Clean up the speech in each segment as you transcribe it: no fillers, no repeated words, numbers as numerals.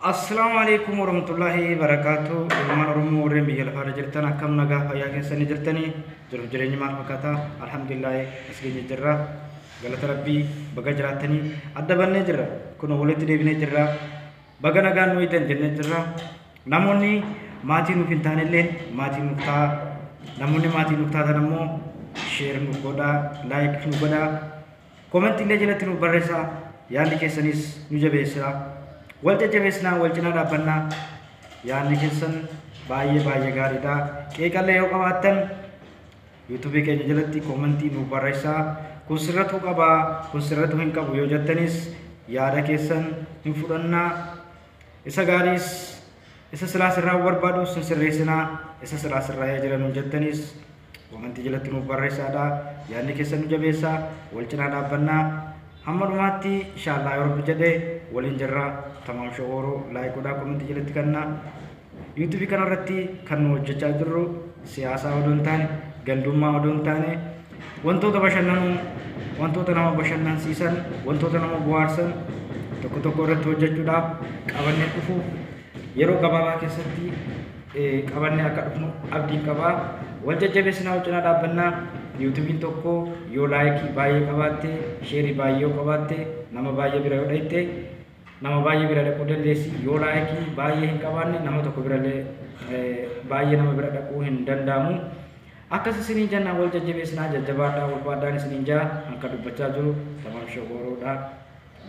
Assalamualaikum warahmatullahi wabarakatuh. Ilman Oromoo warreen biyya lafaa irra jirtan akkam nagaa fayyaa keessanii jirtanii jiruuf jireenya maal fakkaata? Alhamdulillah as geenye jirra. Galata Rabbii baga jiraatanii adda bannee jirra. Kun walitti deebinee jirra. Baga nagaan nu hidan jennee jirra. Namoonni maatii nuuf hin taanellee maatii nuuf ta'a. Namoonni maatii nuuf taatan ammoo sheer nuuf godhaa, laayik nuuf godhaa. Komentii illee jalatti nuuf barreessaa. Yaadni keessanis nu jabeessaa. Waljajjabeessinaa wal cinaa dhaabbannaa yaadni keessan baay'ee gaariidha. Qeeqallee yoo qabaattan yuutuubii keenya jalatti koomentii nuuf barreessaa. Kun sirratuu qabaa, kun sirratuu hin qabu yoo jettanis yaada keessan hin fudhannaa. Isa gaariis isa silaa sirraa barbaadu sun sirreessinaa. Isa silaa sirraa jiran jettanis koomentii jalatti nuuf barreessaadha. Yaadni keessan nu jabeessaa wal cinaa dhaabbannaa. Hamma dhumaatti inshallah yoo rabbi jedhee waliin jirra. Tamam shaworo like godhaa komentii jalatti kannaa. YouTube kanarratti kan nu hojjechaa jirru siyaasaa odoo hin taane gandummaa odoo hin taane wantoota bashannanuu wantoota nama bashannansiisan wantoota nama bohaarsan tokko tokko irratti hojjechuudhaaf qabannee dhufuuf yeroo gabaabaa keessatti qabannee akka dhufnu abdiin qabaa. Wal jajjabeessinaa wal cinaa dhaabbannaa. YouTubein tokko yoo like baay'ee qabaatte share baay'ee yoo qabaatte nama baay'ee bira yoo dhayte nama baay'ee bira dhaquu dandeessi. Yoo like baay'ee hin qabaanne nama tokko birallee baay'ee nama bira dhaquu hin danda'amu. Akkas isiniin jennaan wal jajjabeessinaa jajjabaadhaa walfaadhaan isiniin jaa akka dubbachaa jiru tamam shogoroodhaa.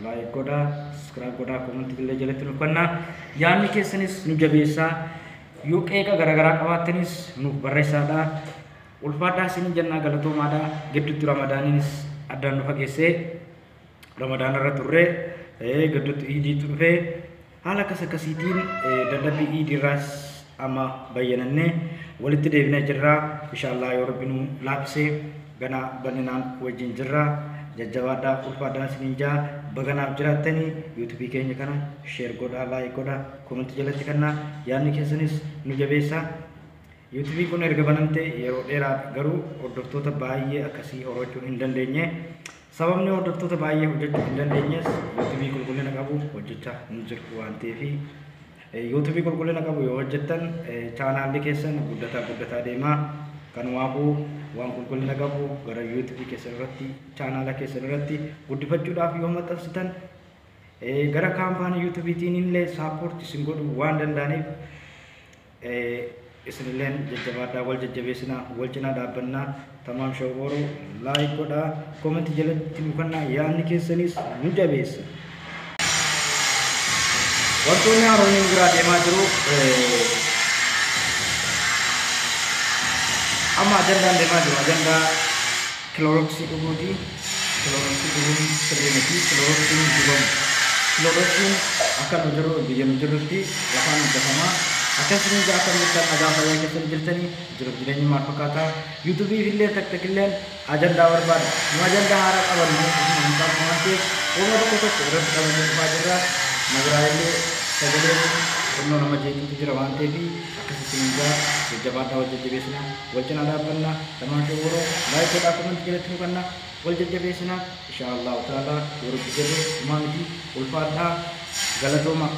Like godhaa, subscribe godhaa, comment illee jalatti nuuf kennaa. Yaadni keessanis nu jabeessaa. Yoo qeeqa garaagaraa qabaattanis nuuf barreessaadhaa. Ulfaadhaa isiniin jennaa galatoomaadha. Gidduutti Ramadaaniinis addaan nu fageessee Ramadaan irra turre gidduutti Iidiitu dhufee haala akkasiitiin dadhabbii Iidiirraas amma bayyanannee walitti deebinee jirra. Inshallah yoo rabbi nu laafisee gana bal'inaan wajjin jirra. Jajjabaadhaa ulfaadhaan isiniin jaa baganaaf jiraattanii yuutuubii keenya kana sheer godhaa, laayik godhaa, koomentii jalatti kannaa. Yaadni keessanis nu jabeessaa. YouTube kun erga banamte yeroo dheeraa garuu hordoftoota baay'ee akkasii horachuu hin dandeenye. Sababni hordoftoota baay'ee hojjechuu hin dandeenyes YouTube qulqullina qabu hojjechaa hin jiru waan ta'eef YouTube qulqullina qabu yoo hojjettan chaanaalli keessan guddataa deemaa. Kanumaafuu waan qulqullina qabu gara YouTube keessan irratti chaanaala keessan irratti guddifachuudhaaf yoo maxxansitan gara kaampaanii YouTubeetiin illee saappoortii isin godhu waan danda'aniif isinilleen jajjabaadhaa wal jajjabeessinaa wal cinaa dhaabbannaa. Tamam shogoro like godhaa komentii jalatti nu kennaa. Yaadni keessanis nu jabeessa. Wantoonni haroonni biraa deemaa jiru amma ajandaan deemaa jiru ajandaa kiloroksii dhuguuti. Kiloroksii dhuguun sirrii miti. Kiloroksiin dhugamu. Kiloroksiin akka nu jiru biyya nu jirrutti lafaan hojjetamaa. Akkasumas jaakan mirkaan nagaa fayyaa keessan jirtanii jiruuf jireenya maal fakkaata? YouTube illee takilleen ajandaa barbaada. Nu ajandaa haaraa qabannu hin qabnu waan ta'eef uummata tokko irratti qabannee dhufaa jirra. Nabiraa illee sagalee xinnoo nama jeetuutu jira waan ta'eef akkasitti jajjabaadhaa wal jajjabeessinaa wal cinaa dhaabbannaa. Tamam shogoro laayik godhaa komentii jalatti nu kennaa wal jajjabeessinaa. Inshaallah ta'ala yeroo jedhu himaa miti ulfaadhaa galatooma.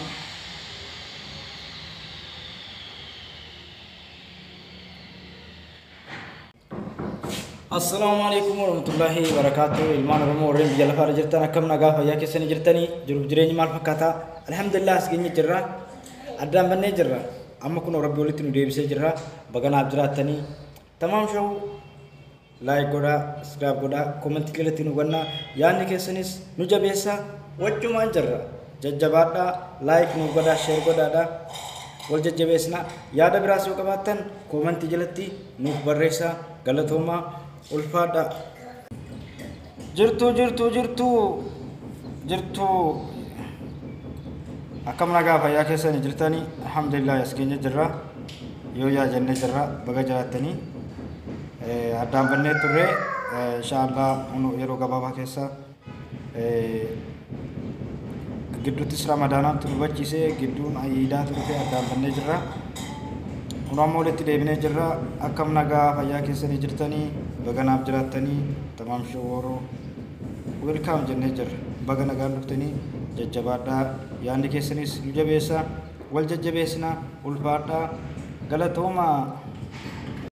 Assalamualaikum warahmatullahi wabarakatuh. Ilmaan Oromoo warreen biyya lafaa irra jirtan akkam nagaa fayyaa keessanii jirtanii jiruuf jireenya maal fakkaata? Alhamdulillah as geenye jirra. Addaan bannee jirra. Amma kun rabbi walitti nu deebisee jirra. Baganaaf jiraattanii tamam show like godhaa, subscribe godhaa, komentii jalatti nu kennaa. Yaadni keessanis nu jabeessaa wajjumaan jirra. Jajjabaadhaa like nu godhaa, share godhaadhaa. Wal jajjabeessinaa. Yaada biraas yoo qabaattan komentii jalatti nuuf barreessaa. Galatoomaa ulfaadha. Jirtu akkam nagaa fayyaa keessanii jirtanii alhamdulillah as keenya jirra. Yoo yaa jennee jirra baga jiraattanii addaan bannee turre inshallah yeroo gabaabaa keessa gidduuttis ramadaanaatti nu bachiisee gidduun ayyiidaa turte addaan bannee jirra. Unamoo walitti deebinee jirra. Akkam nagaa fayyaa keessanii jirtanii baganaaf jiraattanii tamam shogoro welcome jennee jirra baga nagaan dhuftanii jajjabaadhaa yaadni keessanis nu jabeessa wal jajjabeessina ulfaadhaa galatoomaa